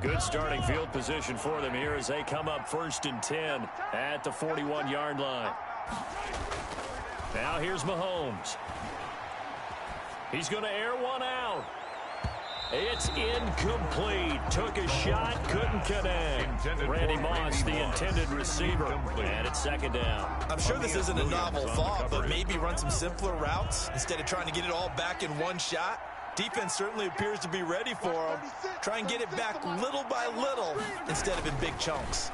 Good starting field position for them here as they come up 1st and 10 at the 41-yard line. Now here's Mahomes. He's going to air one out. It's incomplete. Took a shot, couldn't connect. Randy Moss, the intended receiver, and it's 2nd down. I'm sure this isn't a novel thought, but maybe run some simpler routes instead of trying to get it all back in one shot. Defense certainly appears to be ready for him. Try and get it back little by little instead of in big chunks.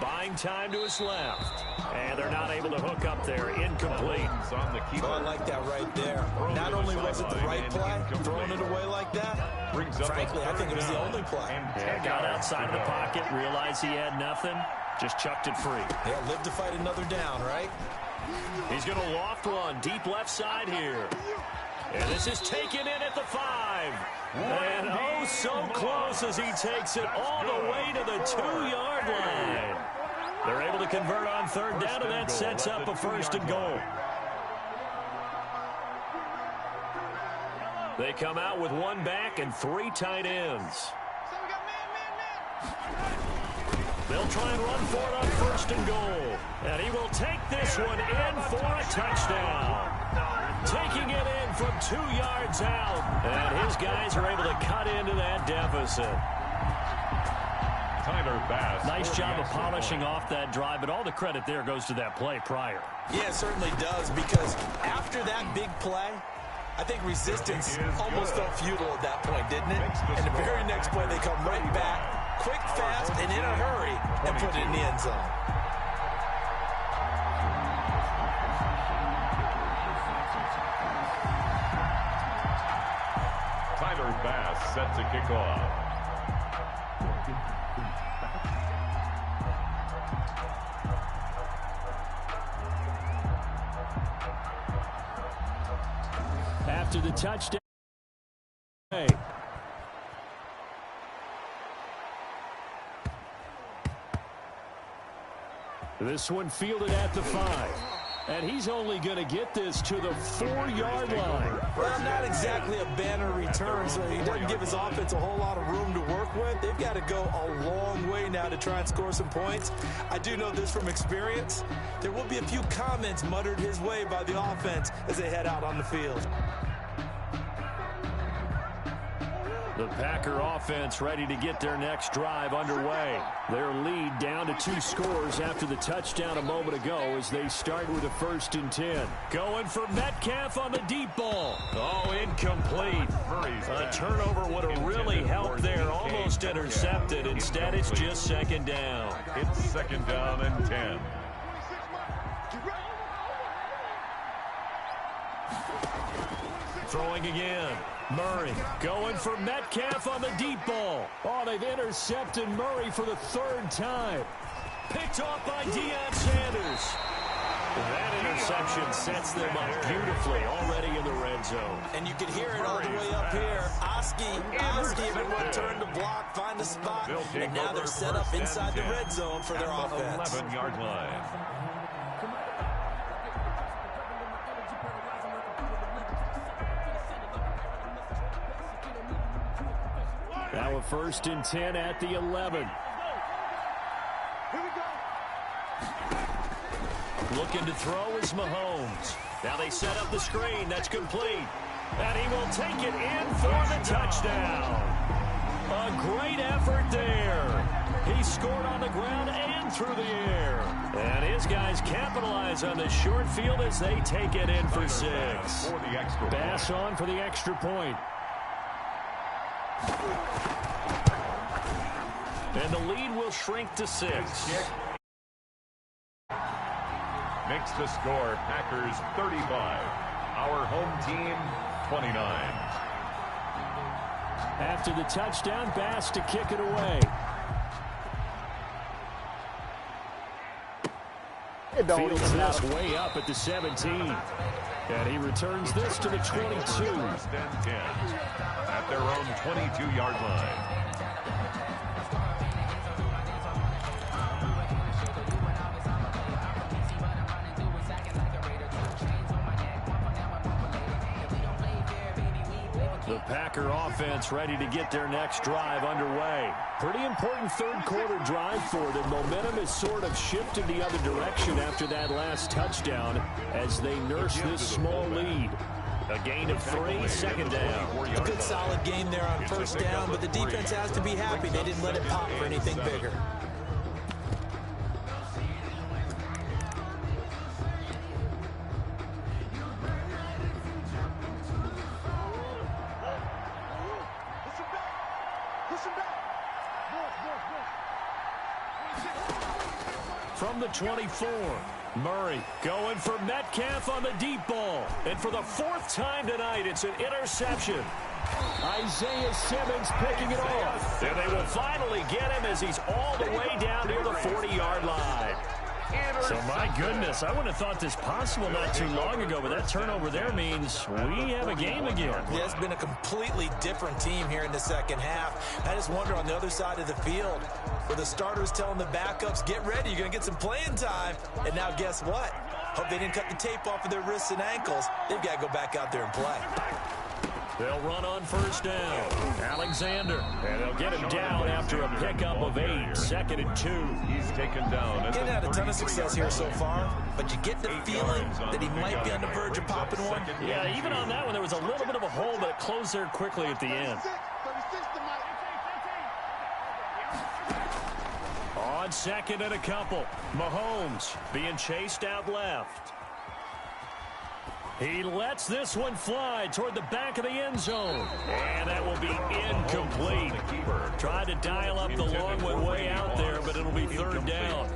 Buying time to his left. And they're not able to hook up there. Incomplete. Oh, I like that right there. Not only was it the right play, throwing it away like that, frankly, I think it was the only play. Yeah, got outside of the pocket, realized he had nothing, just chucked it free. Yeah, live to fight another down, right? He's going to loft one deep left side here. And this is taken in at the 5. And oh, so close as he takes it all the way to the 2-yard line. They're able to convert on 3rd down, and that sets up a 1st and goal. They come out with 1 back and 3 tight ends. They'll try and run for it on 1st and goal. And he will take this one in for a touchdown. Taking it in from 2 yards out. And his guys are able to cut into that deficit. Tyler Bass. Nice job of polishing off that drive, but all the credit there goes to that play prior. Yeah, it certainly does, because after that big play, I think resistance almost felt futile at that point, didn't it? And the very next play, they come right back, quick, fast, and in a hurry, and put it in the end zone. Tyler Bass set to kick off. After the touchdown. This one fielded at the 5. And he's only going to get this to the 4-yard line. Well, not exactly a banner return, so he doesn't give his offense a whole lot of room to work with. They've got to go a long way now to try and score some points. I do know this from experience. There will be a few comments muttered his way by the offense as they head out on the field. The Packer offense ready to get their next drive underway. Their lead down to 2 scores after the touchdown a moment ago as they start with a 1st and 10. Going for Metcalf on the deep ball. Oh, incomplete. A turnover would have really helped there. Almost intercepted. Instead, it's just 2nd down. It's 2nd down and 10. Throwing again. Murray going for Metcalf on the deep ball. Oh, they've intercepted Murray for the 3rd time. Picked off by Deion Sanders. That interception sets them up beautifully already in the red zone. And you can hear it all the way up here. Oski, everyone turned to block, find a spot, and now they're set up inside the red zone for their offense. 11-yard line. Now a 1st and 10 at the 11. Looking to throw is Mahomes. Now they set up the screen. That's complete. And he will take it in for the touchdown. A great effort there. He scored on the ground and through the air. And his guys capitalize on the short field as they take it in for 6. Bass on for the extra point. And the lead will shrink to 6. Makes the score Packers 35. Our home team 29. After the touchdown, Bass to kick it away. Fields this way up at the 17. And he returns this to the 22. First and 10 at their own 22-yard line. The Packer offense ready to get their next drive underway. Pretty important third quarter drive for them. Momentum has sort of shifted the other direction after that last touchdown as they nurse this small lead. A gain of 3, second down. A good solid game there on first down, but the defense has to be happy they didn't let it pop for anything bigger. From the 24, Murray going for Metcalf on the deep ball. And for the 4th time tonight, it's an interception. Isaiah Simmons picking it off. And they will finally get him as he's all the way down near the 40-yard line. So, my goodness, I wouldn't have thought this possible not too long ago, but that turnover there means we have a game again. Yeah, it's been a completely different team here in the second half. I just wonder on the other side of the field, where the starters telling the backups, get ready, you're going to get some playing time. And now guess what? Hope they didn't cut the tape off of their wrists and ankles. They've got to go back out there and play. They'll run on first down. Alexander. And they'll get him down after a pickup of 8. 2nd and 2. He's taken down. Getting had a ton of success here so far, but you get the feeling that he might be on the verge of popping one. Yeah, even on that one, there was a little bit of a hole, but it closed there quickly at the end. On 2nd and a couple, Mahomes being chased out left. He lets this one fly toward the back of the end zone. And that will be incomplete. Tried to dial up the long one way out there, but it'll be 3rd down.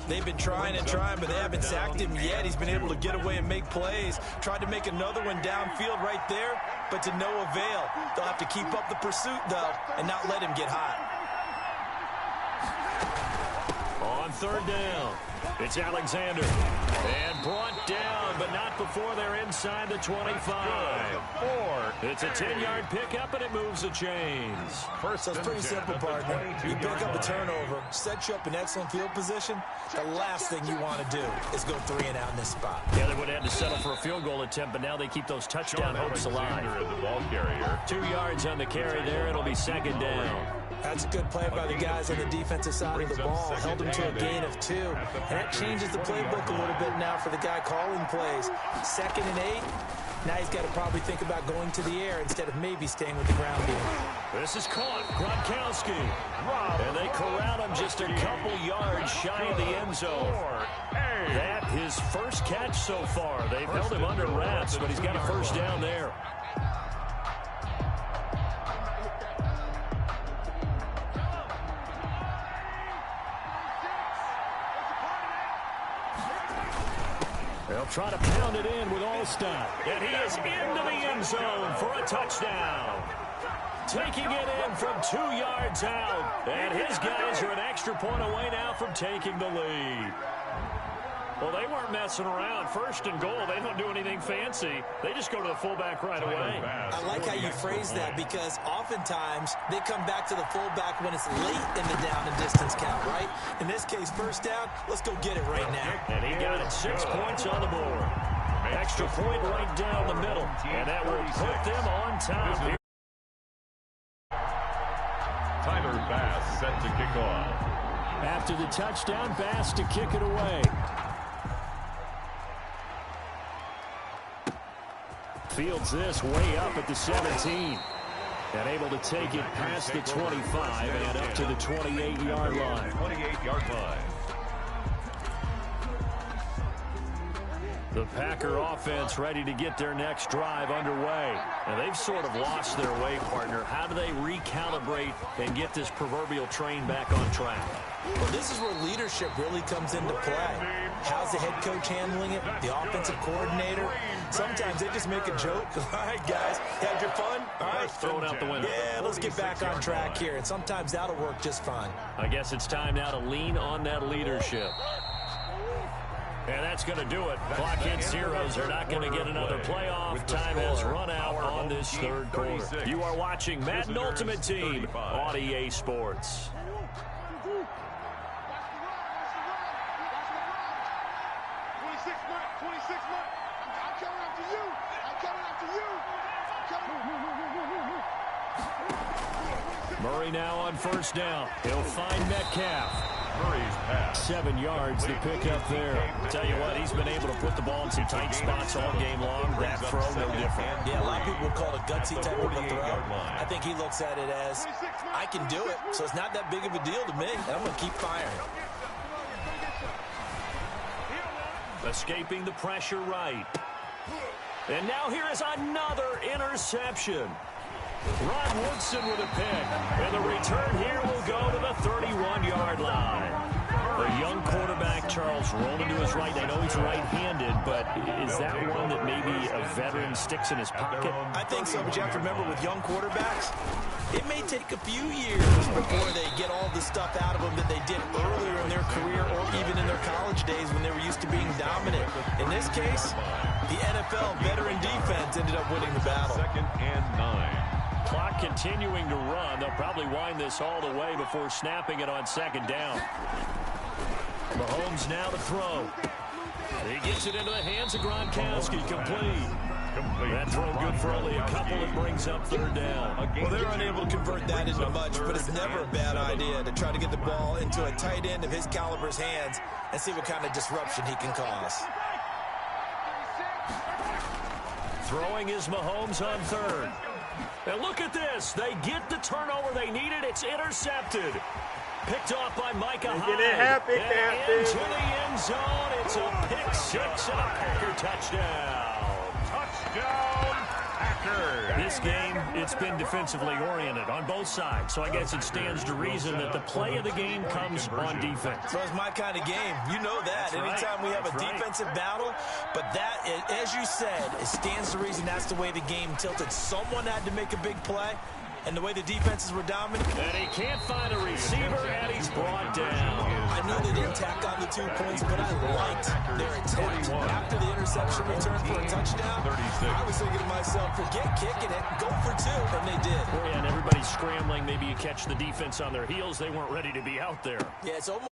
They've been trying and trying, but they haven't sacked him yet. He's been able to get away and make plays. Tried to make another one downfield right there, but to no avail. They'll have to keep up the pursuit, though, and not let him get hot. On 3rd down, it's Alexander. And brought down, but not before they're inside the 25. It's a 10-yard pickup, and it moves the chains. So it's pretty simple, partner. You pick up a turnover, set you up in excellent field position. The last thing you want to do is go 3 and out in this spot. Yeah, they would have had to settle for a field goal attempt, but now they keep those touchdown hopes alive. The ball carrier. 2 yards on the carry there. It'll be 2nd down. That's a good play by the guys on the defensive side of the ball. Held him to a gain of 2. And that changes the playbook a little bit now for the guy calling plays. 2nd and 8. Now he's got to probably think about going to the air instead of maybe staying with the ground game. This is caught. Gronkowski. And they corral him just a couple yards shy of the end zone. That his first catch so far. They've held him under wraps, but he's got a 1st down there. They'll try to pound it in with Allstott. And he is into the end zone for a touchdown. Taking it in from 2 yards out. And his guys are an extra point away now from taking the lead. Well, they weren't messing around. 1st and goal, they don't do anything fancy. They just go to the fullback right away. I like how you phrase that because oftentimes they come back to the fullback when it's late in the down and distance count, right? In this case, 1st down, let's go get it right now. And he got it 6 points on the board. Extra point right down the middle. And that will put them on top here. Tyler Bass set to kick off. After the touchdown, Bass to kick it away. Fields this way up at the 17. And able to take it past the 25 and up to the 28-yard line. 28-yard line. The Packer offense ready to get their next drive underway. And they've sort of lost their way, partner. How do they recalibrate and get this proverbial train back on track? Well, this is where leadership really comes into play. How's the head coach handling it? The offensive coordinator? Sometimes they just make a joke. All right, guys, had your fun? All right, throw it out the window. Yeah, let's get back on track here. And sometimes that'll work just fine. I guess it's time now to lean on that leadership. And that's going to do it. Clock hits zeros. They're not going to get another playoff. Time has run out on this third quarter. You are watching Madden Ultimate Team on EA Sports. Murray now on first down. He'll find Metcalf. Murray's pass. 7 yards, the pickup there. Tell you what, he's been able to put the ball in some tight spots all game long. That throw, no different. Yeah, a lot of people call it a gutsy type of a throw. I think he looks at it as, I can do it, so it's not that big of a deal to me, and I'm going to keep firing. Escaping the pressure right. And now here is another interception. Rod Woodson with a pick. And the return here will go to the 31-yard line. The young quarterback, Charles, rolling to his right. I know he's right-handed, but is that one that maybe a veteran sticks in his pocket? I think so, but you have to remember with young quarterbacks, it may take a few years before they get all the stuff out of them that they did earlier in their career or even in their college days when they were used to being dominant. In this case, the NFL veteran defense ended up winning the battle. 2nd and 9. Clock continuing to run. They'll probably wind this all the way before snapping it on 2nd down. Mahomes now to throw. He gets it into the hands of Gronkowski. Complete. That throw good for only a couple. It brings up 3rd down. Well, they're unable to convert that into much, but it's never a bad idea to try to get the ball into a tight end of his caliber's hands and see what kind of disruption he can cause. Throwing is Mahomes on 3rd. And look at this. They get the turnover they needed. It's intercepted. Picked off by Micah Hyde. And into the end zone. It's a pick 6 and a Packer touchdown. Touchdown, Packers. This game, it's been defensively oriented on both sides. So I guess it stands to reason that the play of the game comes on defense. So it's my kind of game. You know that. Anytime we have a defensive battle, but that, as you said, it stands to reason that's the way the game tilted. Someone had to make a big play, and the way the defenses were dominant. And he can't find a receiver, and he's brought down. I know they didn't tack on the 2 points, but I liked their attempt. After the interception return for a touchdown, I was thinking to myself, forget kicking it, go for 2, and they did. And everybody's scrambling. Maybe you catch the defense on their heels. They weren't ready to be out there. Yeah, it's almost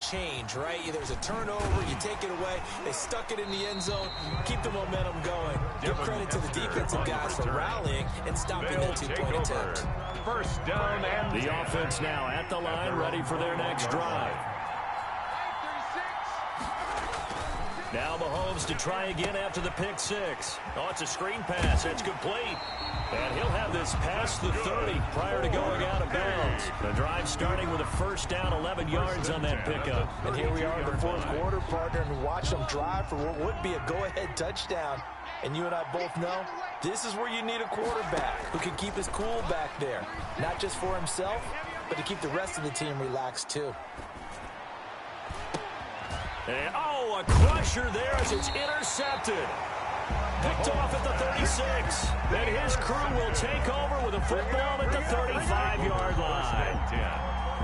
change, right? There's a turnover, you take it away, they stuck it in the end zone, keep the momentum going. Give credit to the defensive guys for rallying and stopping that 2-point attempt. 1st down and the offense now at the line, ready for their next drive. Now Mahomes to try again after the pick 6. Oh, it's a screen pass. It's complete. And he'll have this past the 30 prior to going out of bounds. The drive starting with a 1st down, 11 yards on that pickup. And here we are in the 4th quarter, partner, and watch them drive for what would be a go-ahead touchdown. And you and I both know this is where you need a quarterback who can keep his cool back there. Not just for himself, but to keep the rest of the team relaxed too. And, oh, a crusher there as it's intercepted. Picked off at the 36. And his crew will take over with a football at the 35-yard line.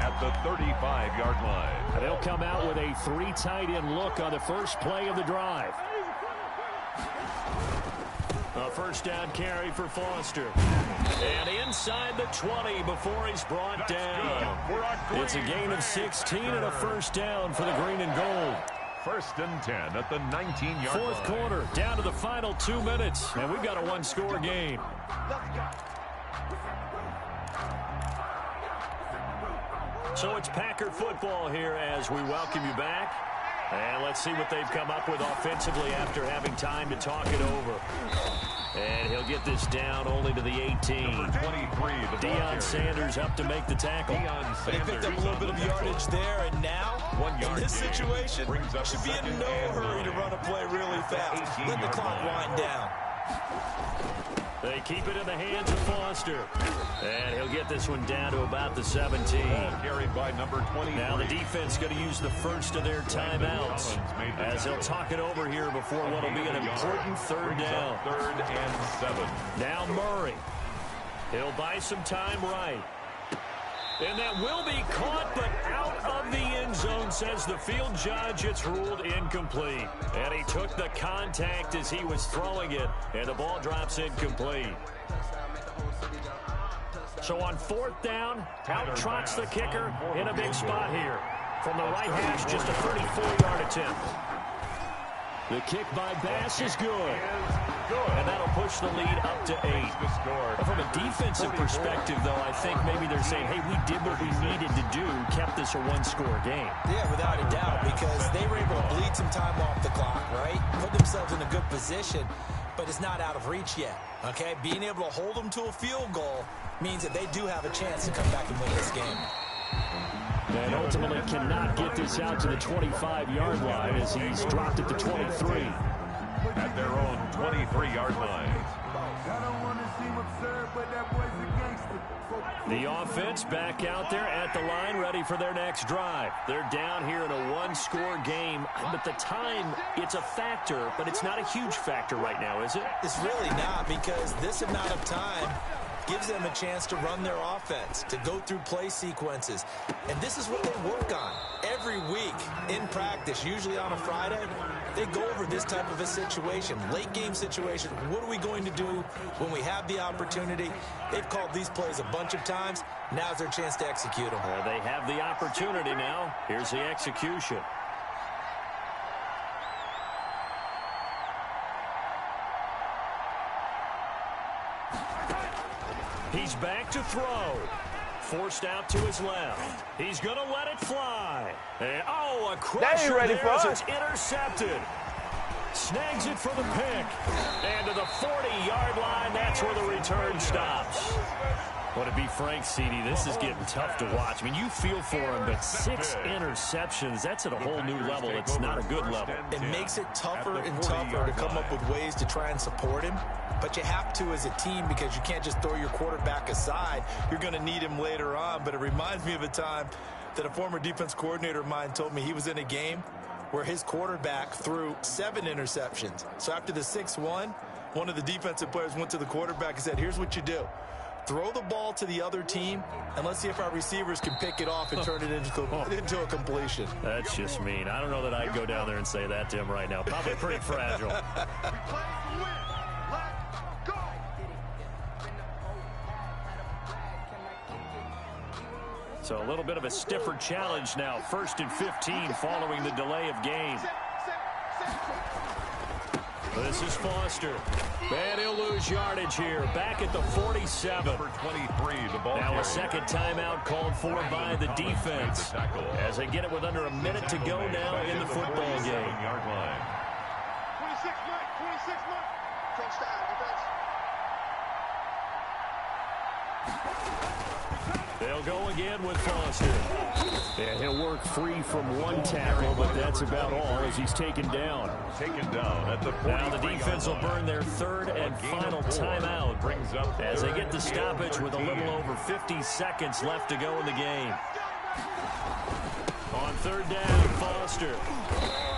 At the 35-yard line. They'll come out with a 3 tight end look on the first play of the drive. A 1st down carry for Foster. And inside the 20 before he's brought down. It's a gain of 16 and a 1st down for the green and gold. 1st and 10 at the 19-yard line. 4th quarter, down to the final 2 minutes. And we've got a 1-score game. So it's Packer football here as we welcome you back. And let's see what they've come up with offensively after having time to talk it over. And he'll get this down only to the 18. 23, Deion Sanders up to make the tackle. They picked up a little bit of yardage there, and now, in this situation, should be in no hurry to run a play really fast. Let the clock wind down. They keep it in the hands of Foster. And he'll get this one down to about the 17. Carried by number 20. Now the defense going to use the first of their timeouts as they'll talk it over here before what will be an important 3rd down. 3rd and 7. Now Murray. He'll buy some time right. And that will be caught, but out of the end zone, says the field judge. It's ruled incomplete. And he took the contact as he was throwing it, and the ball drops incomplete. So on 4th down, out trots the kicker in a big spot here. From the right hash, just a 34-yard attempt. The kick by Bass is good. And that'll push the lead up to 8. From a defensive perspective, though, I think maybe they're saying, hey, we did what we needed to do, kept this a one-score game. Yeah, without a doubt, because they were able to bleed some time off the clock, right? Put themselves in a good position, but it's not out of reach yet, okay? Being able to hold them to a field goal means that they do have a chance to come back and win this game. And ultimately cannot get this out to the 25-yard line as he's dropped it to 23. At their own 23-yard line. The offense back out there at the line, ready for their next drive. They're down here in a one-score game, but the time, it's a factor, but it's not a huge factor right now, is it? It's really not, because this amount of time gives them a chance to run their offense, to go through play sequences. And this is what they work on every week in practice, usually on a Friday. They go over this type of a situation, late game situation. What are we going to do when we have the opportunity? They've called these plays a bunch of times. Now's their chance to execute them. They have the opportunity now. Here's the execution. He's back to throw. Forced out to his left. He's going to let it fly. And, a crusher there as it's intercepted. Snags it for the pick. And to the 40-yard line, that's where the return stops. Well, to be frank, CD, this is getting tough to watch. I mean, you feel for him, but 6 interceptions, that's at a whole new level. It's not a good level. It makes it tougher and tougher to come up with ways to try and support him. But you have to as a team, because you can't just throw your quarterback aside. You're going to need him later on. But it reminds me of a time that a former defense coordinator of mine told me he was in a game where his quarterback threw 7 interceptions. So after the 6-1, one of the defensive players went to the quarterback and said, here's what you do. Throw the ball to the other team, and let's see if our receivers can pick it off and turn it into a completion. That's just mean. I don't know that I'd go down there and say that to him right now. Probably pretty fragile. So a little bit of a stiffer challenge now. 1st and 15 following the delay of game. This is Foster. And he'll lose yardage here. Back at the 47. Number 23, the ball now carrier. A second timeout called for by the defense. As they get it with under a minute to go now in the football game. 7-yard line. 26 mark. Touchdown, defense. They'll go again with Foster. And he'll work free from one tackle, but that's about all as he's taken down. Taken down at the 43. Now the defense will burn their 3rd and final timeout Brings up as they get the stoppage with a little over 50 seconds left to go in the game. On 3rd down, Foster.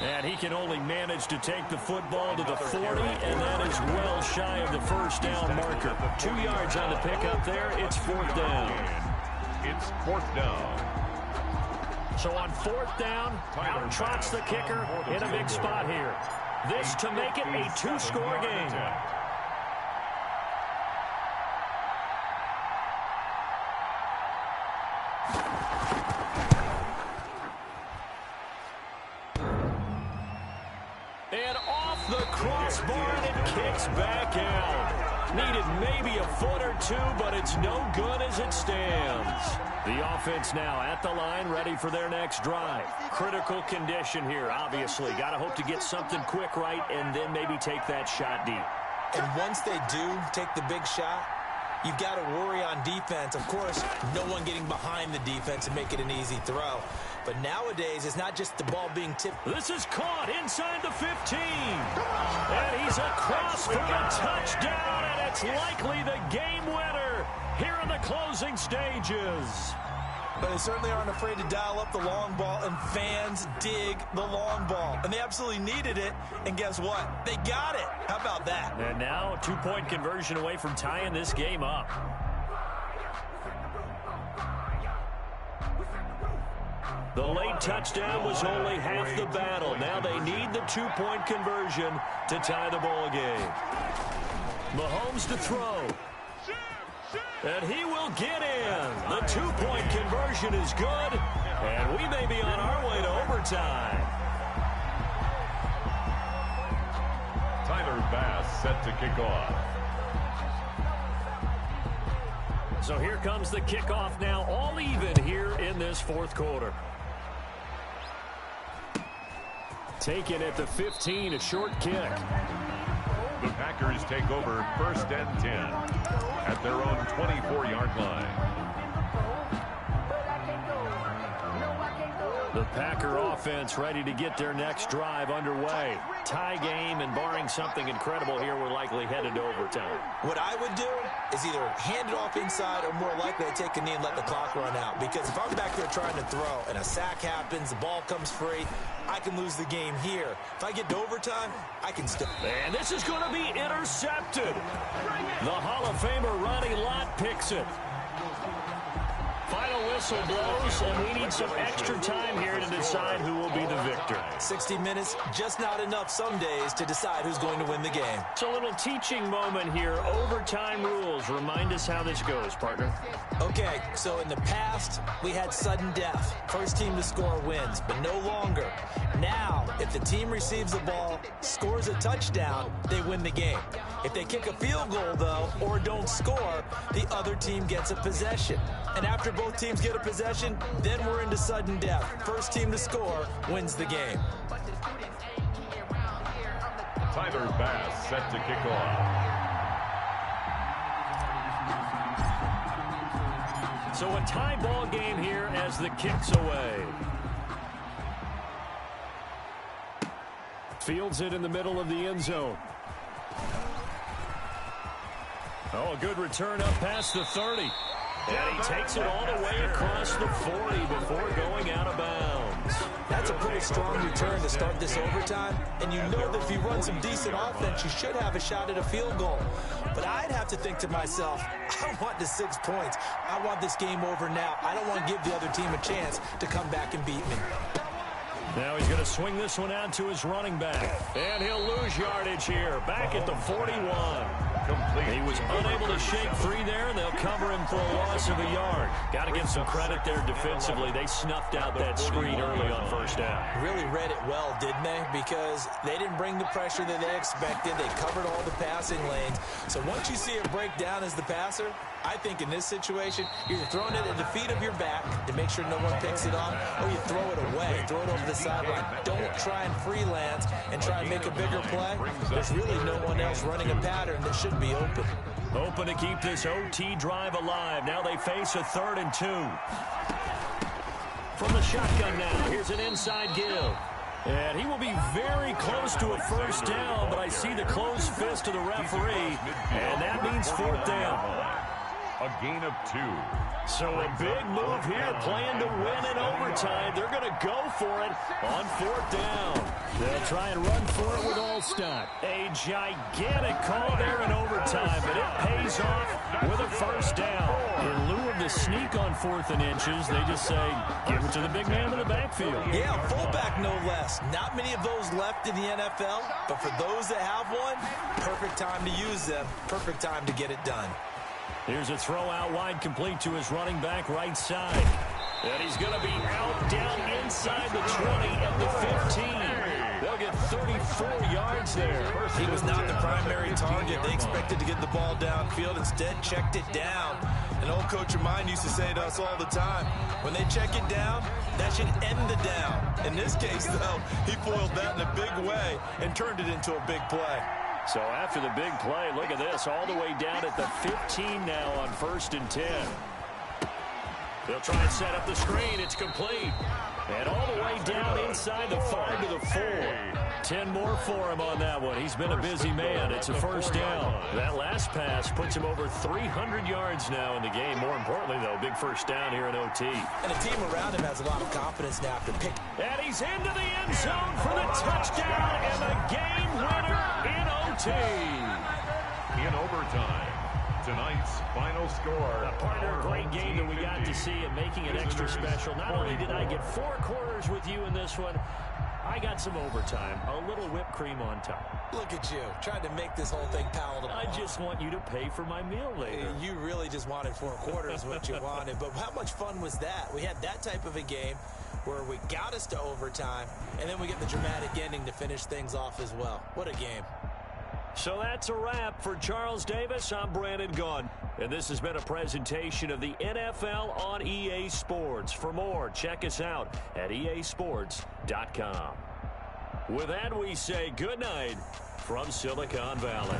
And he can only manage to take the football to the 40, and that is well shy of the 1st down marker. 2 yards on the pickup there. It's 4th down. It's 4th down. So on 4th down, out trots the kicker in a big spot here. This to make it a 2-score game. And off the crossbar, and it kicks back out. Needed maybe a foot or two, but it's no good as it stands. The offense now at the line, ready for their next drive. Critical condition here, obviously. Got to hope to get something quick right and then maybe take that shot deep. And once they do take the big shot, you've got to worry on defense. Of course, no one getting behind the defense and make it an easy throw. But nowadays, it's not just the ball being tipped. This is caught inside the 15. And he's across for a touchdown, and it's likely the game winner here in the closing stages. But they certainly aren't afraid to dial up the long ball, and fans dig the long ball. And they absolutely needed it, and guess what? They got it. How about that? And now a 2-point conversion away from tying this game up. The late touchdown was only half the battle. Now they need the two-point conversion to tie the ball game. Mahomes to throw. And he will get in. The two-point conversion is good. And we may be on our way to overtime. Tyler Bass set to kick off. So here comes the kickoff now, all even here in this fourth quarter. Taken at the 15, a short kick. The Packers take over 1st and 10 at their own 24-yard line. The Packer offense ready to get their next drive underway. Tie game, and barring something incredible here, we're likely headed to overtime. What I would do is either hand it off inside or more likely I take a knee and let the clock run out. Because if I'm back there trying to throw and a sack happens, the ball comes free, I can lose the game here. If I get to overtime, I can still. And this is going to be intercepted. The Hall of Famer Ronnie Lott picks it. Final whistle blows, and we need some extra time here to decide who will be the victor. 60 minutes, just not enough some days to decide who's going to win the game. It's a little teaching moment here. Overtime rules. Remind us how this goes, partner. Okay, so in the past, we had sudden death. First team to score wins, but no longer. Now, if the team receives the ball, scores a touchdown, they win the game. If they kick a field goal, though, or don't score, the other team gets a possession. And after both teams get a possession, then we're into sudden death. First team to score wins the game. Tyler Bass set to kick off. So a tie ball game here as the kick's away. Fields it in the middle of the end zone. Oh, a good return up past the 30. And he takes it all the way across the 40 before going out of bounds. That's a pretty strong return to start this overtime. And you know that if you run some decent offense, you should have a shot at a field goal. But I'd have to think to myself, I want the 6 points. I want this game over now. I don't want to give the other team a chance to come back and beat me. Now he's going to swing this one out to his running back. And he'll lose yardage here. Back at the 41. He was unable to shake free there, and they'll cover him for a loss of a yard. Got to give some credit there defensively. They snuffed out that screen early on first down. Really read it well, didn't they? Because they didn't bring the pressure that they expected. They covered all the passing lanes. So once you see it break down as the passer, I think in this situation, you're either throwing it at the feet of your back to make sure no one picks it off, or you throw it away, throw it over the sideline. Don't try and freelance and try and make a bigger play. There's really no one else running a pattern that should be open. Open to keep this OT drive alive. Now they face a 3rd and 2. From the shotgun now, here's an inside give. And he will be very close to a first down, but I see the closed fist of the referee, and that means 4th down. A gain of 2. So a big move here, playing to win in overtime. They're going to go for it on 4th down. They'll try and run for it with Allstott. A gigantic call there in overtime, but it pays off with a first down. In lieu of the sneak on 4th and inches, they just say, give it to the big man in the backfield. Yeah, fullback no less. Not many of those left in the NFL, but for those that have one, perfect time to use them, perfect time to get it done. Here's a throw out wide, complete to his running back right side. And he's going to be out down inside the 20 and the 15. They'll get 34 yards there. He was not the primary target. They expected to get the ball downfield. Instead, checked it down. An old coach of mine used to say to us all the time, when they check it down, that should end the down. In this case, though, he foiled that in a big way and turned it into a big play. So after the big play, look at this, all the way down at the 15 now on 1st and 10. They'll try and set up the screen. It's complete. And all the way down inside the 5 to the 4. 10 more for him on that one. He's been a busy man. It's a first down. That last pass puts him over 300 yards now in the game. More importantly, though, big first down here in OT. And the team around him has a lot of confidence now after pick. And he's into the end zone for the touchdown and the game winner in OT. In overtime, Tonight's final score. Partner, great game that we got to see and making it extra special. Not only did I get 4 quarters with you in this one, I got some overtime, a little whipped cream on top. Look at you, trying to make this whole thing palatable. I just want you to pay for my meal later. You really just wanted 4 quarters what you wanted, but how much fun was that? We had that type of a game where we got us to overtime, and then we get the dramatic ending to finish things off as well. What a game. So that's a wrap for Charles Davis. I'm Brandon Gaudin, and this has been a presentation of the NFL on EA Sports. For more, check us out at easports.com. With that, we say good night from Silicon Valley.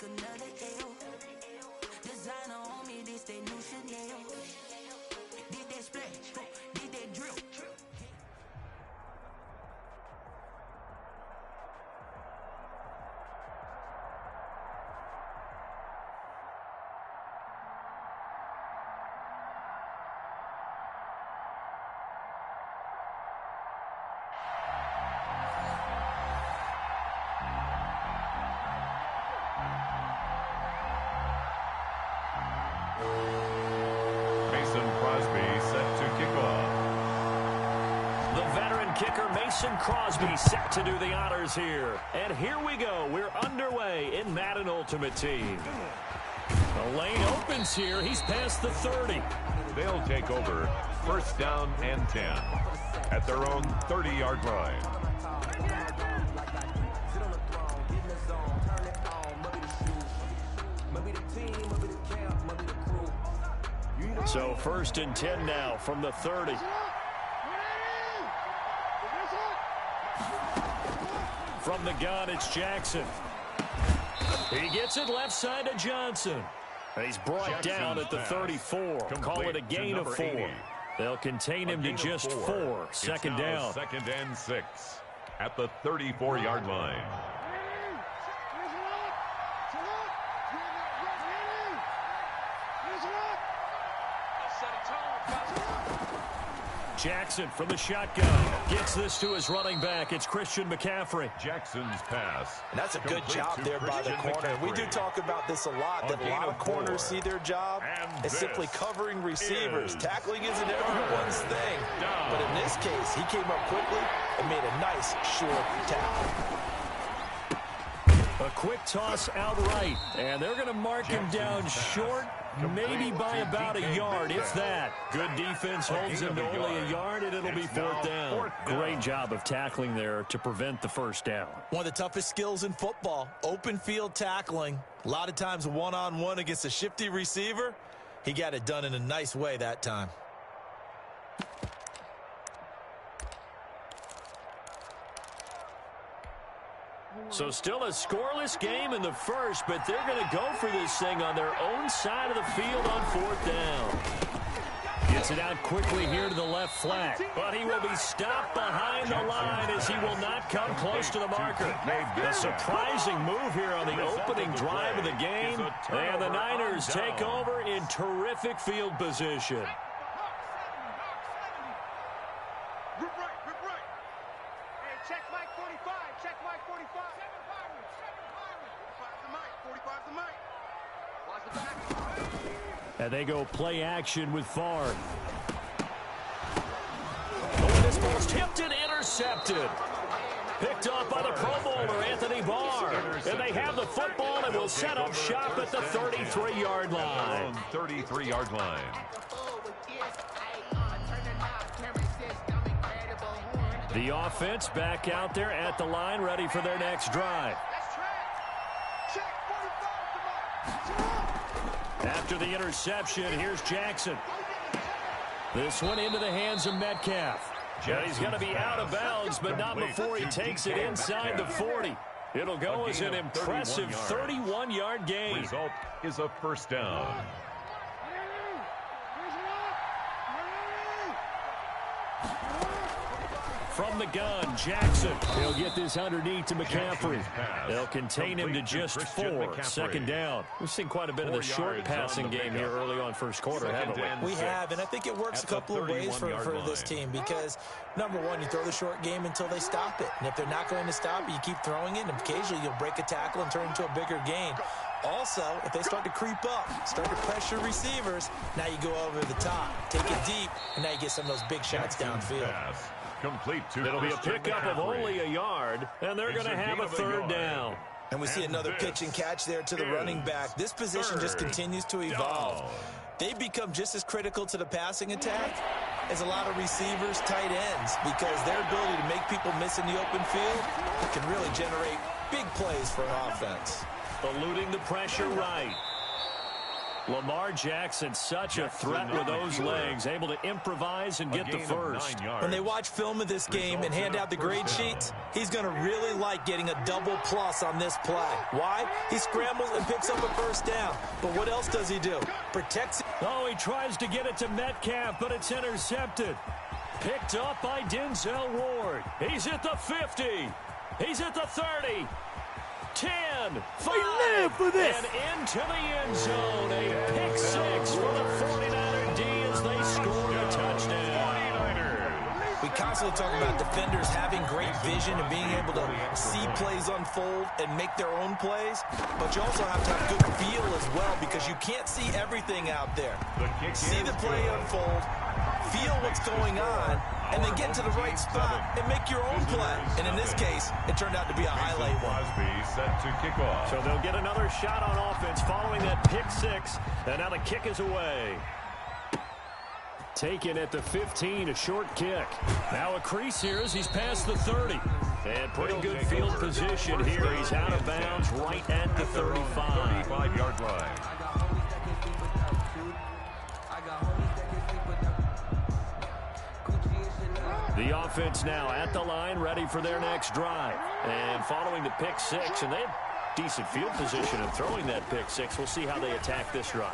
Another L. Designer on me, this that new Chanel. Did that splash, did that drip. Mason Crosby set to do the honors here. And here we go. We're underway in Madden Ultimate Team. The lane opens here. He's past the 30. They'll take over first down and 10 at their own 30-yard line. So first and 10 now from the 30. From the gun, it's Jackson. He gets it left side to Johnson. And he's brought down at the 34. Call it a gain of 4. 80. They'll contain him to just 4. Second down. Second and 6 at the 34-yard line. Jackson from the shotgun gets this to his running back. It's Christian McCaffrey. Jackson's pass. And that's a good job there by the corner. We do talk about this a lot, that a lot of corners see their job as simply covering receivers. Tackling isn't everyone's thing. But in this case, he came up quickly and made a nice short tackle. A quick toss outright, and they're going to mark him down short, maybe by about a yard, if that. Good defense holds him to only a yard, and it'll be fourth down. Great job of tackling there to prevent the first down. One of the toughest skills in football, open field tackling. A lot of times one-on-one against a shifty receiver. He got it done in a nice way that time. So still a scoreless game in the first, but they're going to go for this thing on their own side of the field on fourth down. Gets it out quickly here to the left flat, but he will be stopped behind the line as he will not come close to the marker. A surprising move here on the opening drive of the game, and the Niners take over in terrific field position. Check Mike 45. Check Mike 45. 45's the mic. Watch the back. And they go play action with Favre. Oh, this ball's tipped and intercepted. Picked off by the Pro Bowler, Anthony Barr. And they have the football and will set up shop at the 33-yard line. 33-yard line. The offense back out there at the line, ready for their next drive. After the interception, here's Jackson. This one into the hands of Metcalf. And he's going to be out of bounds, but not before he takes it inside the 40. It'll go as an impressive 31-yard gain. Result is a first down. From the gun, Jackson. He'll get this underneath to McCaffrey. They'll contain him to just 4. Second down. We've seen quite a bit of the short passing game here early on first quarter, haven't we? We have, and I think it works a couple of ways for this team because, number one, you throw the short game until they stop it. And if they're not going to stop it, you keep throwing it, and occasionally you'll break a tackle and turn into a bigger gain. Also, if they start to creep up, start to pressure receivers, now you go over the top, take it deep, and now you get some of those big shots downfield. Complete to It'll be a pickup of only a yard, and they're going to have a third down. And we see another pitch and catch there to the running back. This position just continues to evolve. They become just as critical to the passing attack as a lot of receivers, tight ends, because their ability to make people miss in the open field can really generate big plays for an offense. Eluding the pressure right. Lamar Jackson, such a threat with those legs, able to improvise and get the first. When they watch film of this game and hand out the grade sheets, he's going to really like getting a double plus on this play. Why? He scrambles and picks up a first down. But what else does he do? Protects it. Oh, he tries to get it to Metcalf, but it's intercepted. Picked up by Denzel Ward. He's at the 50. He's at the 30. 10, 5, and into the end zone. A pick 6 for the 49er D as they score a touchdown. We constantly talk about defenders having great vision and being able to see plays unfold and make their own plays, but you also have to have good feel as well because you can't see everything out there. See the play unfold, feel what's going on, and then get to the right spot and make your own play. And in this case, it turned out to be a highlight one. Set to kick off. So they'll get another shot on offense following that pick 6, and now the kick is away. Taken at the 15, a short kick. Now a crease here as he's past the 30. And pretty good field position here. He's out of bounds right at the 35. 35-yard line. The offense now at the line, ready for their next drive. And following the pick six, and they had decent field position in throwing that pick six. We'll see how they attack this drive.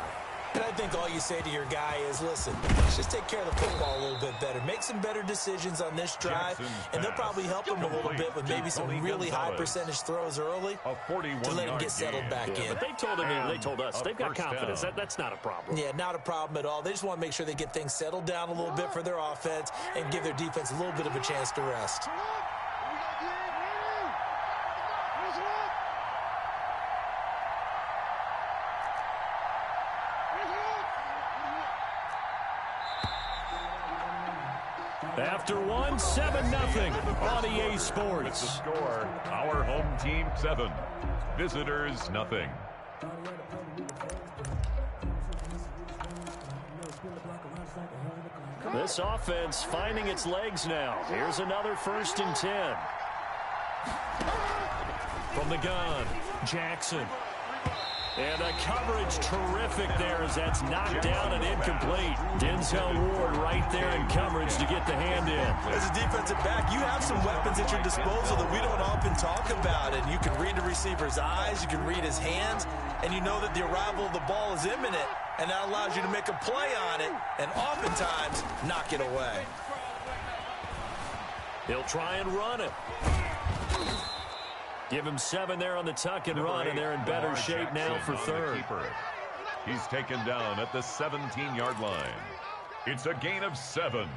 And I think all you say to your guy is, listen, let's just take care of the football a little bit better. Make some better decisions on this drive, and they'll probably help him a little bit with maybe some really high percentage throws early to let him get settled back in. But they told us they've got confidence. That's not a problem. Yeah, not a problem at all. They just want to make sure they get things settled down a little bit for their offense and give their defense a little bit of a chance to rest. After one, 7-0 on EA Sports. With the score, our home team 7, visitors nothing. This offense finding its legs now. Here's another 1st and 10. From the gun, Jackson. And a coverage terrific there as that's knocked down and incomplete. Denzel Ward right there in coverage to get the hand in. As a defensive back, you have some weapons at your disposal that we don't often talk about. And you can read the receiver's eyes, you can read his hands, and you know that the arrival of the ball is imminent. And that allows you to make a play on it and oftentimes knock it away. He'll try and run it. Give him 7 there on the tuck and run, and they're in better shape now for 3rd. He's taken down at the 17-yard line. It's a gain of 7.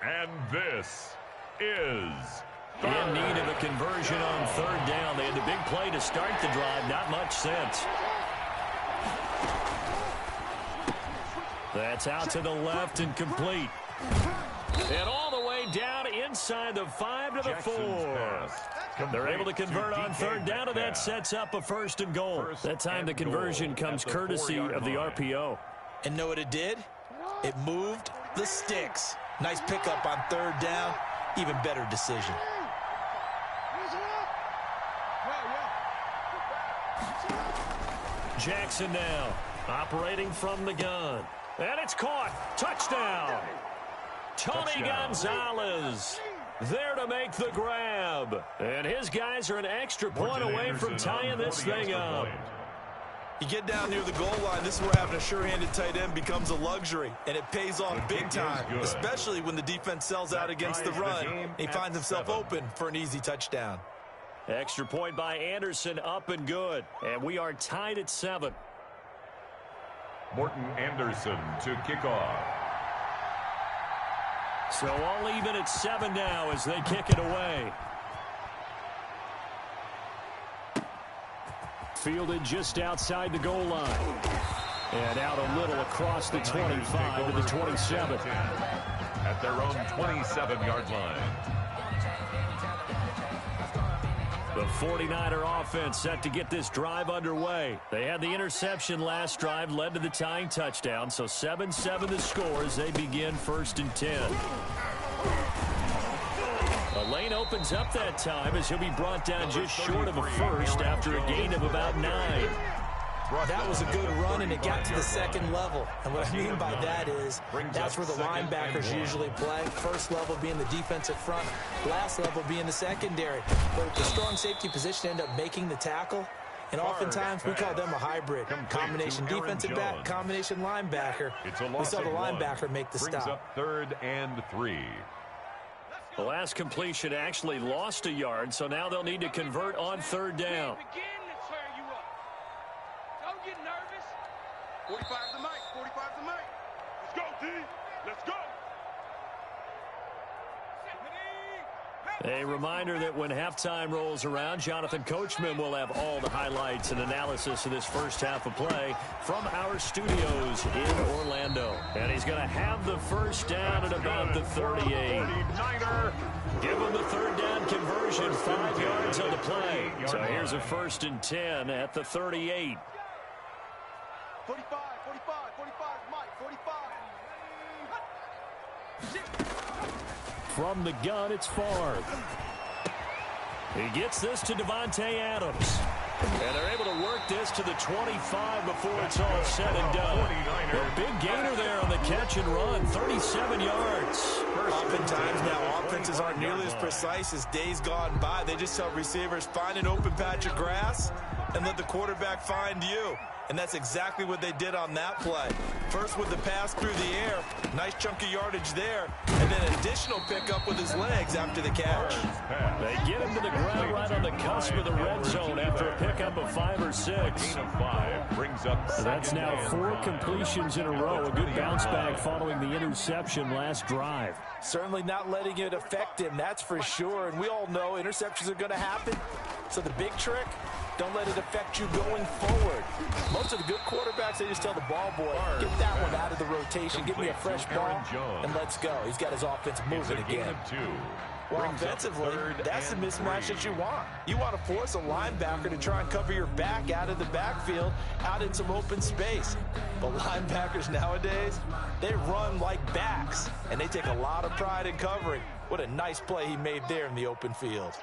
And this is in need of a conversion on 3rd down. They had the big play to start the drive. Not much sense. That's out to the left and complete. And all the way down inside the 5 to the 4. They're able to convert on 3rd down, and that sets up a 1st and goal. That time the conversion comes courtesy of the RPO. And know what it did? It moved the sticks. Nice pickup on 3rd down. Even better decision. Jackson now operating from the gun. And it's caught. Touchdown. Tony Gonzalez there to make the grab. And his guys are an extra point away from tying this thing up. You get down near the goal line, this is where having a sure-handed tight end becomes a luxury, and it pays off big time, especially when the defense sells out against the run. He finds himself open for an easy touchdown. Extra point by Anderson, up and good. And we are tied at 7. Morton Anderson to kick off. So all even at 7 now as they kick it away. Fielded just outside the goal line. And out a little across the 25 to the 27. At their own 27-yard line. The 49er offense set to get this drive underway. They had the interception last drive, led to the tying touchdown. So 7-7 the score as they begin 1st and 10. A lane opens up that time as he'll be brought down just short of a 1st after a gain of about 9. That was a good run, and it got to the 2nd level. And what I mean by that is that's where the linebackers usually play. First level being the defensive front, last level being the secondary. But the strong safety position end up making the tackle. And oftentimes we call them a hybrid. Combination defensive back, combination linebacker. We saw the linebacker make the stop. Up 3rd and 3. The last completion actually lost a yard, so now they'll need to convert on 3rd down. Don't get nervous. 45 to the mic. 45 to the mic. Let's go, D. Let's go. A reminder that when halftime rolls around, Jonathan Coachman will have all the highlights and analysis of this first half of play from our studios in Orlando. And he's going to have the 1st down at about the 38. Give him the 3rd down conversion, 5 yards on the play. So here's a 1st and 10 at the 38. 45, 45, 45, Mike, 45. From the gun, it's Favre. He gets this to Davante Adams. And they're able to work this to the 25 before it's all said and done. A big gainer there on the catch and run, 37 yards. Oftentimes now, offenses aren't nearly as precise as days gone by. They just tell receivers, find an open patch of grass and let the quarterback find you. And that's exactly what they did on that play. First with the pass through the air, nice chunk of yardage there, and then additional pickup with his legs after the catch. They get him to the ground right on the cusp of the red zone after a pickup of 5 or 6. Gain of 5 brings up So that's now 4 5. completions in a row. A good bounce back following the interception last drive. Certainly not letting it affect him, that's for sure. And we all know interceptions are going to happen. So the big trick, don't let it affect you going forward. Most of the good quarterbacks, they just tell the ball boy, get that one out of the rotation, give me a fresh ball, and let's go. He's got his offense moving again. Well, offensively, that's the mismatch that you want. You want to force a linebacker to try and cover your back out of the backfield, out in some open space. But linebackers nowadays, they run like backs, and they take a lot of pride in covering. What a nice play he made there in the open field.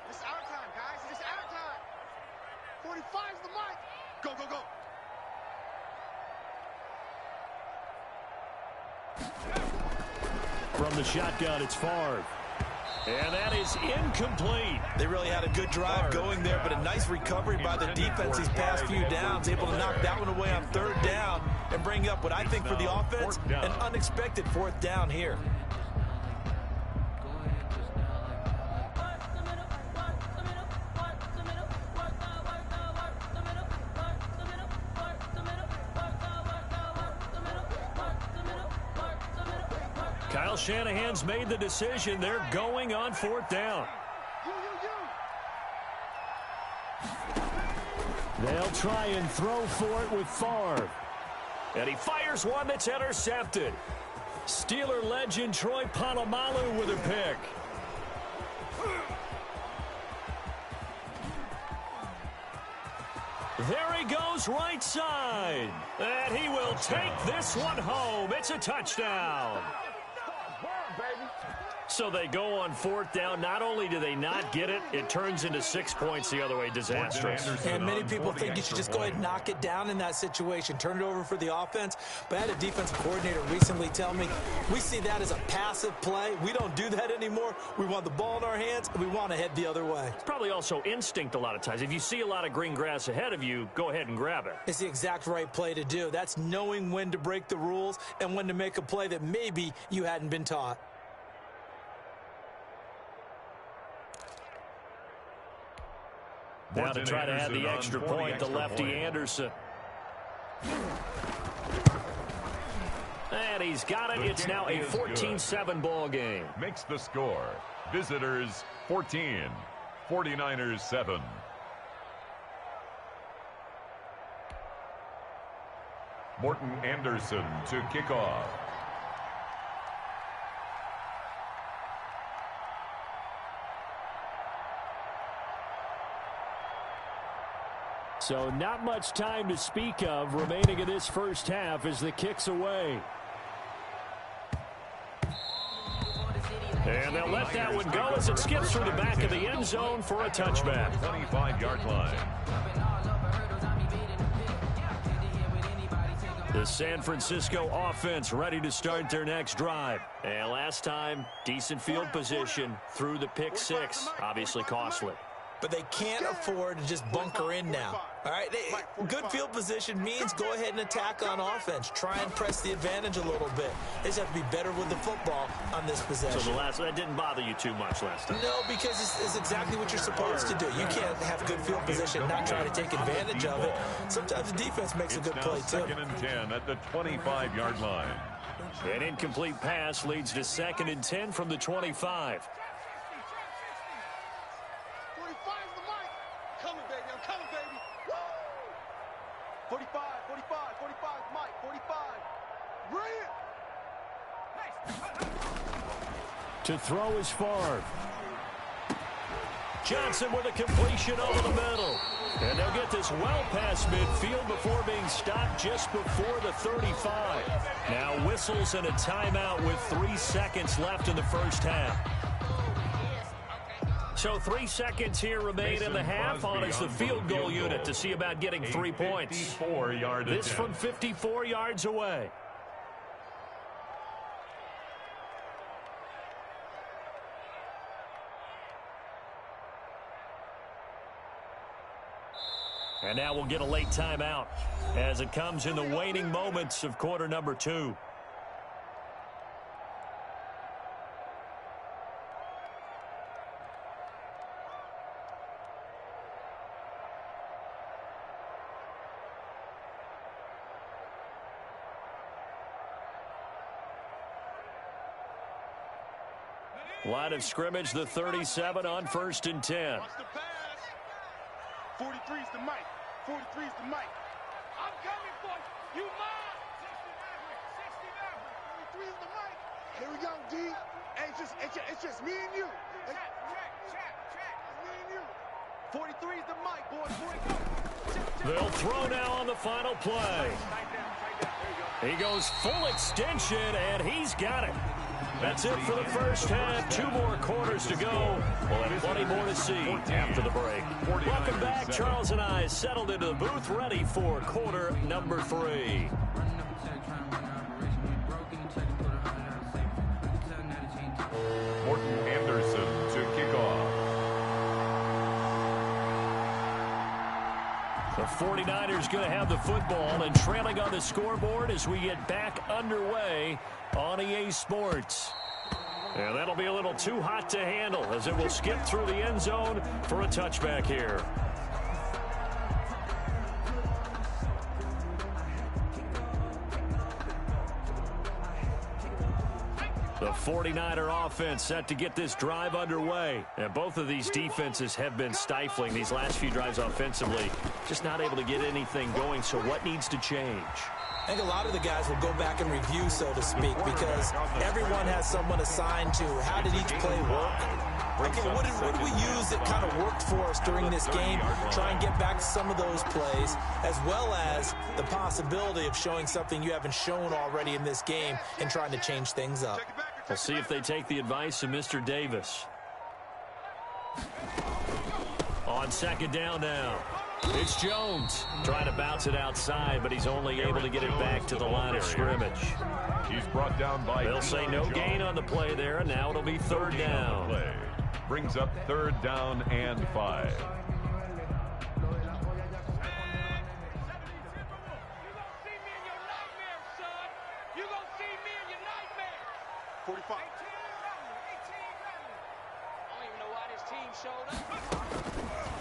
It's our time, guys. It's our time. 45's the mic. Go, go, go. From the shotgun, it's Favre. And that is incomplete. They really had a good drive going there, but a nice recovery by the defense these past few downs, able to knock that one away on 3rd down and bring up what I think for the offense, an unexpected 4th down here. Kyle Shanahan's made the decision. They're going on 4th down. They'll try and throw for it with Favre. And he fires one that's intercepted. Steeler legend Troy Polamalu with a pick. There he goes right side. And he will take this one home. It's a touchdown. So they go on 4th down. Not only do they not get it, it turns into 6 points the other way. Disastrous. And many people think you should just go ahead and knock it down in that situation, turn it over for the offense. But I had a defensive coordinator recently tell me, we see that as a passive play. We don't do that anymore. We want the ball in our hands, and we want to head the other way. It's probably also instinct a lot of times. If you see a lot of green grass ahead of you, go ahead and grab it. It's the exact right play to do. That's knowing when to break the rules and when to make a play that maybe you hadn't been taught. Now to try to add the extra point, the lefty Anderson. And he's got it. It's now a 14-7 ball game. Makes the score. Visitors 14, 49ers 7. Morton Anderson to kick off. So not much time to speak of remaining in this first half as the kick's away. And they'll let that one go as it skips through the back of the end zone for a touchback. 25-yard line. The San Francisco offense ready to start their next drive. And last time, decent field position through the pick 6. Obviously costly. But they can't afford to just bunker in now. All right, good field position means go ahead and attack on offense. Try and press the advantage a little bit. They just have to be better with the football on this possession. So that didn't bother you too much last time? No, because it's exactly what you're supposed to do. You can't have good field position and not try to take advantage of it. Sometimes the defense makes a good play, too. 2nd and 10 at the 25-yard line. An incomplete pass leads to 2nd and 10 from the 25. 45's the mic. Coming, baby. I'm coming, baby. Woo! 45, 45, 45, Mike, 45. Brilliant. To throw is Favre. Johnson with a completion over the middle. And they'll get this well past midfield before being stopped just before the 35. Now whistles and a timeout with 3 seconds left in the first half. So 3 seconds here remain in the half on as the field goal unit to see about getting 3 points. This from 54 yards away. And now we'll get a late timeout as it comes in the waning moments of quarter number 2. Line of scrimmage, the 37 on 1st and 10. Watch the pass. 43's the mic. 43's the mic. I'm coming for you. You mine. 60 Maverick. 63's the mic. Here we go, D. Hey, it's just me and you. Check. It's me and you. 43's the mic, boys. They'll throw now on the final play. He goes full extension, and he's got it. That's it for the first half. 2 more quarters to go. We'll have plenty more to see after the break. Welcome back. Charles and I settled into the booth, ready for quarter number 3. Morton Anderson to kick off. The 49ers going to have the football and trailing on the scoreboard as we get back underway on EA Sports. And that'll be a little too hot to handle as it will skip through the end zone for a touchback here. The 49er offense set to get this drive underway. And both of these defenses have been stifling these last few drives offensively. Just not able to get anything going, so what needs to change? I think a lot of the guys will go back and review, so to speak, because everyone has someone assigned to how did each play work. Okay, what did we use that kind of worked for us during this game? Try and get back to some of those plays, as well as the possibility of showing something you haven't shown already in this game and trying to change things up. We'll see if they take the advice of Mr. Davis. On 2nd down now. It's Jones trying to bounce it outside, but he's only able to get it back to the line of scrimmage. He's brought down by They'll say no gain on the play there, and now it'll be 3rd down. Brings up 3rd down and 5.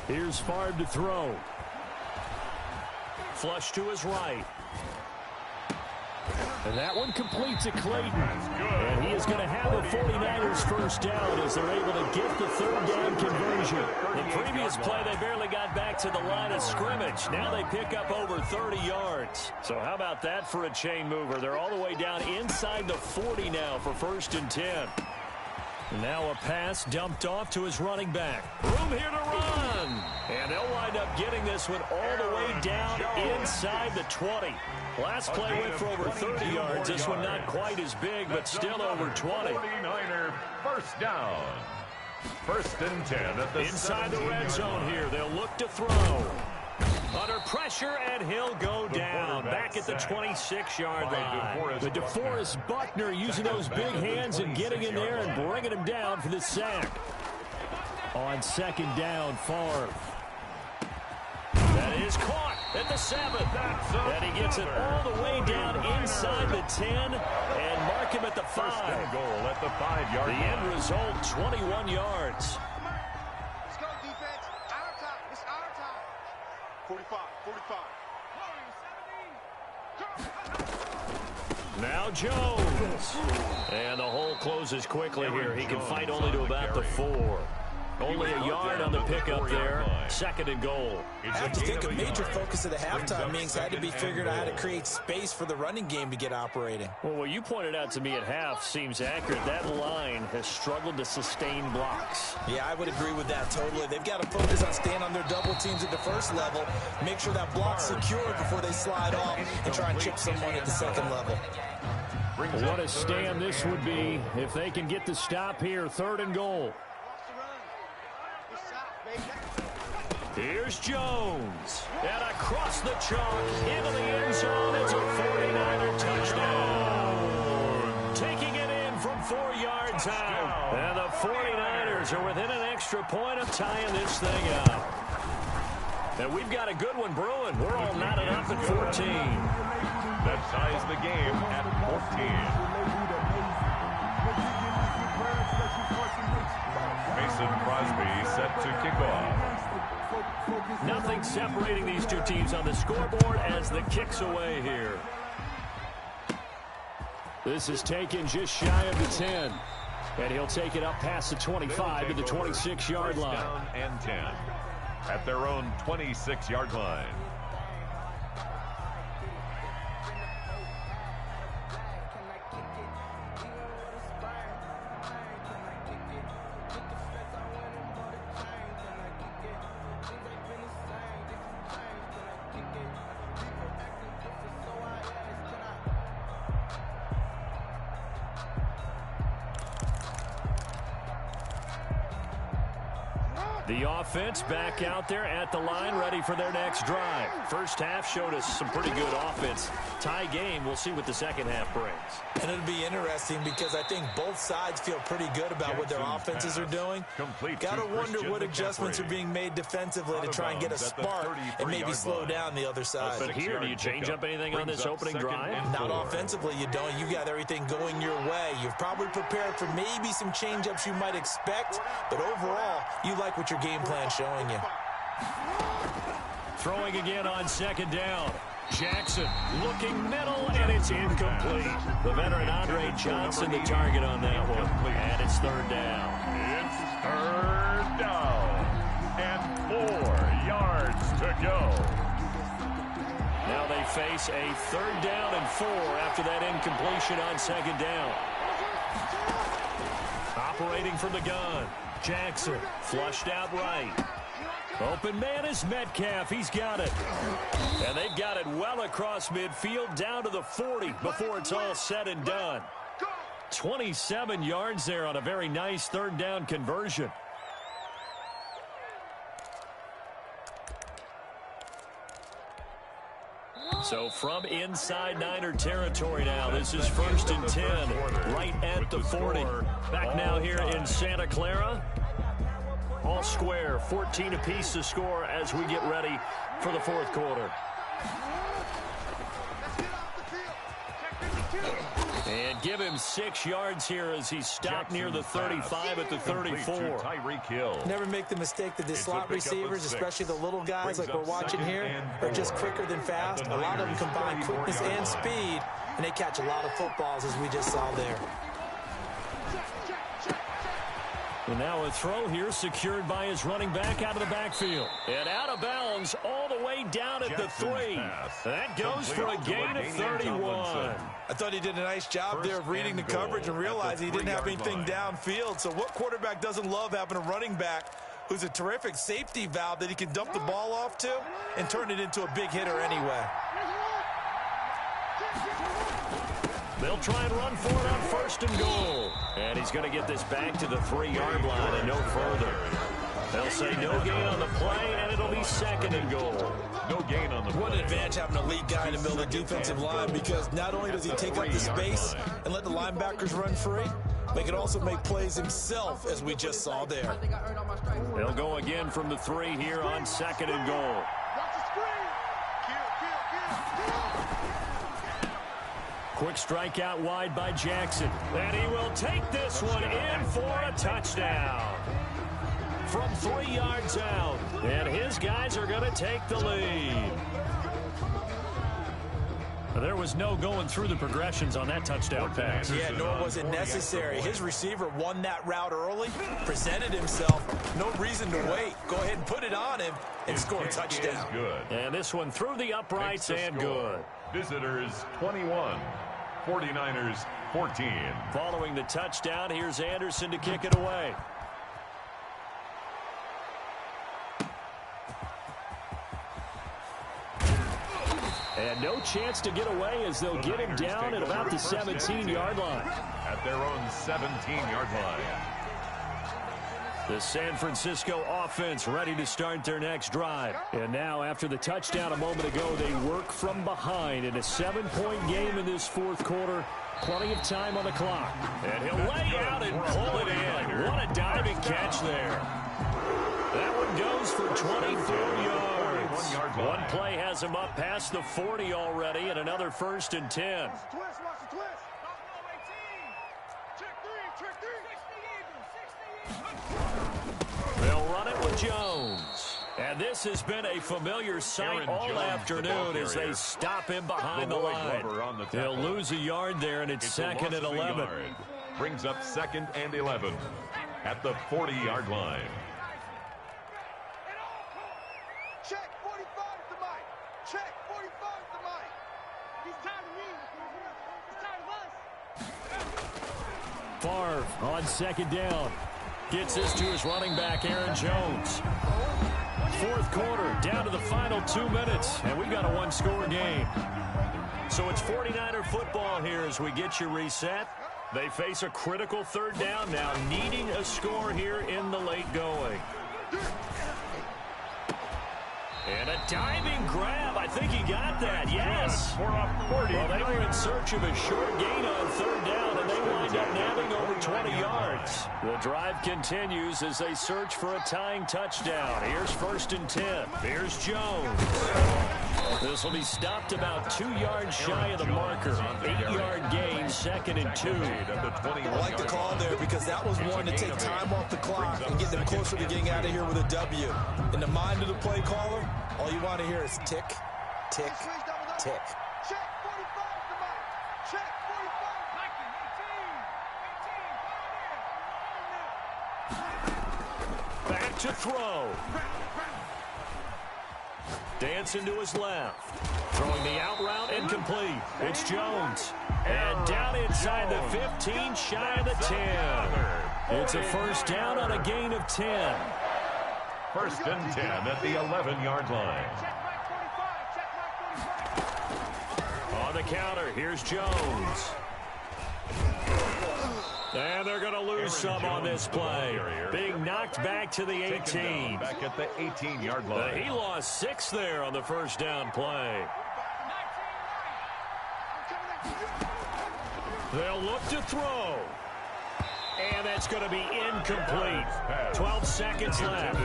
Here's Favre to throw. Flush to his right. And that one completes to Clayton. And he is going to have the 49ers first down as they're able to get the 3rd down conversion. The previous play, they barely got back to the line of scrimmage. Now they pick up over 30 yards. So how about that for a chain mover? They're all the way down inside the 40 now for 1st and 10. Now a pass dumped off to his running back. Room here to run. And they'll wind up getting this one all the way down inside the 20. Last play went for over 30 yards. This one not quite as big, but still over 20. 49er first down. 1st and 10 at the inside the red zone here. They'll look to throw. Under pressure, and he'll go down. Back at the 26-yard line. The DeForest Buckner using those big hands and getting in there and bringing him down for the sack. On 2nd down, Favre. That is caught at the 7th. And he gets it all the way down inside the 10 and mark him at the 5. First and goal at the 5-yard line. The end result, 21 yards. Let's go, defense. Our time. It's our time. 45. Now Jones. And the hole closes quickly here. He can fight only to about the 4. Only a yard on the pickup there. 2nd and goal. I have to think a major focus of the halftime meetings had to be figured out how to create space for the running game to get operating. Well, what you pointed out to me at half seems accurate. That line has struggled to sustain blocks. Yeah, I would agree with that totally. They've got to focus on staying on their double teams at the first level, make sure that block's secure before they slide off, and try and chip someone at the 2nd level. What a stand this would be if they can get the stop here. 3rd and goal. Here's Jones. And across the chalk into the end zone. It's a 49er touchdown. Taking it in from 4 yards out. And the 49ers are within an extra point of tying this thing up. And we've got a good one brewing. We're all knotted up at 14. That ties the game at 14. Mason Crosby set to kick off. Nothing separating these two teams on the scoreboard as the kick's away here. This is taken just shy of the 10. And he'll take it up past the 25 to the 26-yard line. Down and 10 at their own 26-yard line. The offense back out there at the line, ready for their next drive. First half showed us some pretty good offense. Tie game, we'll see what the second half brings. And it'll be interesting because I think both sides feel pretty good about what their offenses are doing. Got to wonder what adjustments are being made defensively to try and get a spark and maybe slow down the other side. But here, do you change up anything on this opening drive? Not offensively, you don't. You got everything going your way. You've probably prepared for maybe some change-ups you might expect, but overall, you like what your game plan showing you. Throwing again on second down. Jackson looking middle, and it's incomplete. The veteran Andre Johnson the target on that one. And it's third down. It's third down. And 4 yards to go. Now they face a third down and 4 after that incompletion on second down. Operating from the gun. Jackson flushed out right. Open man is Metcalf. He's got it. And they've got it well across midfield down to the 40 before it's all said and done. 27 yards there on a very nice third down conversion. So from inside Niner territory now, this is 1st and 10, right at the 40. Back now here in Santa Clara. All square, 14 apiece to score as we get ready for the fourth quarter. And give him 6 yards here as he's stopped near the 35 at the 34. Tyreek Hill. Never make the mistake that the slot receivers, especially the little guys like we're watching here, are just quicker than fast. A lot of them combine quickness and speed, and they catch a lot of footballs as we just saw there. And now a throw here secured by his running back out of the backfield. And out of bounds all the way down at the 3. That goes for a gain of 31. I thought he did a nice job there of reading the coverage and realizing he didn't have anything downfield. So what quarterback doesn't love having a running back who's a terrific safety valve that he can dump the ball off to and turn it into a big hitter anyway? They'll try and run for it on 1st and goal. And he's going to get this back to the 3-yard line and no further. They'll say no gain on the play, and it'll be 2nd and goal. No gain on the play. What an advantage having a lead guy in the middle of the defensive line, because not only does he take up the space and let the linebackers run free, but he can also make plays himself, as we just saw there. They'll go again from the 3 here on 2nd and goal. Quick strike out wide by Jackson. And he will take this one in for a touchdown. From 3 yards out. And his guys are going to take the lead. There was no going through the progressions on that touchdown pass. Yeah, nor was it necessary. His receiver won that route early, presented himself. No reason to wait. Go ahead and put it on him and score a touchdown. Good. And this one through the uprights and good. Visitors 21. 49ers 14. Following the touchdown, here's Anderson to kick it away. And no chance to get away as they'll get him down at about the 17-yard line. At their own 17-yard line. The San Francisco offense ready to start their next drive. And now, after the touchdown a moment ago, they work from behind in a 7-point game in this fourth quarter. Plenty of time on the clock. And he'll lay out and pull it in. What a diving catch there. That one goes for 24 yards. One play has him up past the 40 already, and another 1st and 10. Watch the twist, watch the twist. They'll run it with Jones. And this has been a familiar sight all afternoon as they stop him behind the line. He'll lose a yard there, and it's 2nd and 11. Brings up 2nd and 11 at the 40-yard line. Check 45 at the mic. Check 45 at the mic. He's tired of me. He's tired of us. Favre on 2nd down. Gets this to his running back, Aaron Jones. Fourth quarter, down to the final 2 minutes, and we've got a one-score game. So it's 49er football here as we get you reset. They face a critical 3rd down now, needing a score here in the late going. And a diving grab. I think he got that. Yes. Well, they were in search of a short gain on 3rd down, and they wind up nabbing over 20 yards. The drive continues as they search for a tying touchdown. Here's 1st and 10. Here's Jones. This will be stopped about 2 yards shy of the marker. 8-yard gain, 2nd and 2. I like the call there because that was one to take time off the clock and get them closer to getting out of here with a W. In the mind of the play caller, all you want to hear is tick, tick, tick. Check 45 at the mic. Check 45. Back to throw. Dancing to his left. Throwing the out route incomplete. It's Jones. And down inside the 15, shy of the 10. It's a 1st down on a gain of 10. 1st and 10 at the 11-yard line. On the counter, here's Jones. And they're going to lose some on this play. Being knocked back to the 18. Back at the 18-yard line. He lost 6 there on the 1st down play. They'll look to throw. And that's going to be incomplete. 12 seconds left.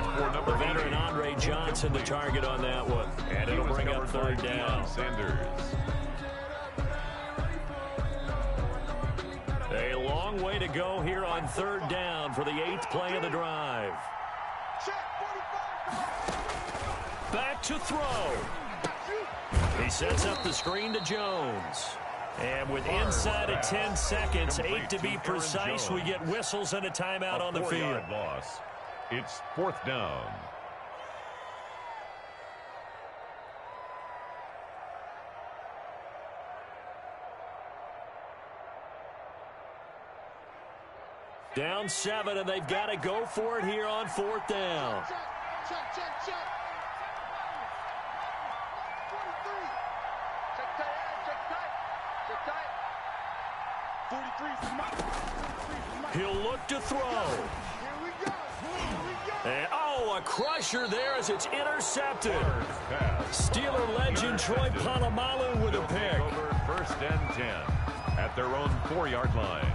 The veteran Andre Johnson the target on that one. And it'll bring up 3rd down. Sanders. A long way to go here on 3rd down for the 8th play of the drive. Back to throw. He sets up the screen to Jones. And with inside of 10 seconds, 8 to be precise, we get whistles and a timeout on the field. Loss. It's 4th down. Down 7, and they've got to go for it here on 4th down. Check. 43. He'll look to throw. Here we go. And, a crusher there as it's intercepted. Steeler legend Troy Polamalu with a pick. Over 1st and 10 at their own 4-yard line.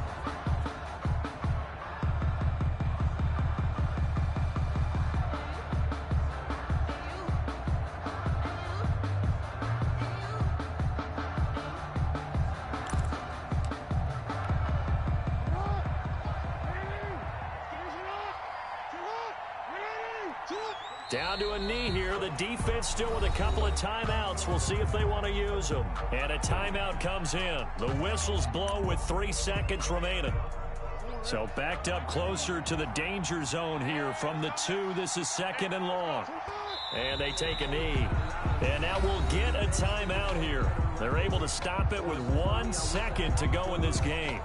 Down to a knee here. The defense still with a couple of timeouts. We'll see if they want to use them. And a timeout comes in. The whistles blow with 3 seconds remaining. So backed up closer to the danger zone here from the 2. This is 2nd and long. And they take a knee. And now we'll get a timeout here. They're able to stop it with 1 second to go in this game.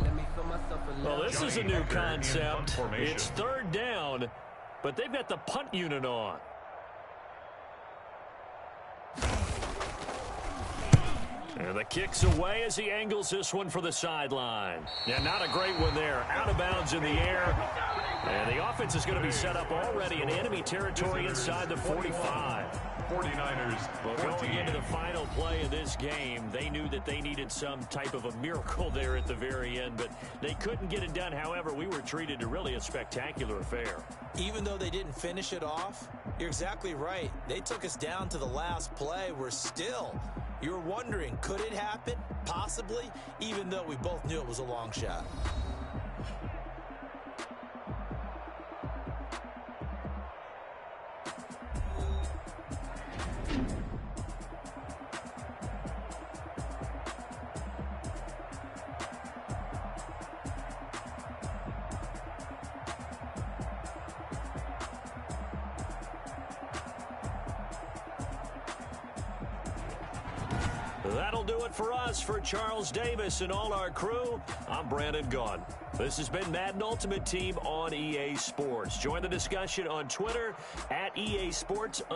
Let me Well, this is a new concept. It's third down, but they've got the punt unit on. And the kick's away as he angles this one for the sideline. Yeah, not a great one there. Out of bounds in the air. And the offense is going to be set up already in enemy territory inside the 45. 49ers. Well, going into the final play of this game, they knew that they needed some type of a miracle there at the very end, but they couldn't get it done. However, we were treated to really a spectacular affair. Even though they didn't finish it off, you're exactly right. They took us down to the last play. We're still, you're wondering, could it happen? Possibly, even though we both knew it was a long shot. That'll do it for us. For Charles Davis and all our crew, I'm Brandon Gaudin. This has been Madden Ultimate Team on EA Sports. Join the discussion on Twitter at EA Sports_MUT.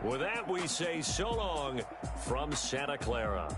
With that, we say so long from Santa Clara.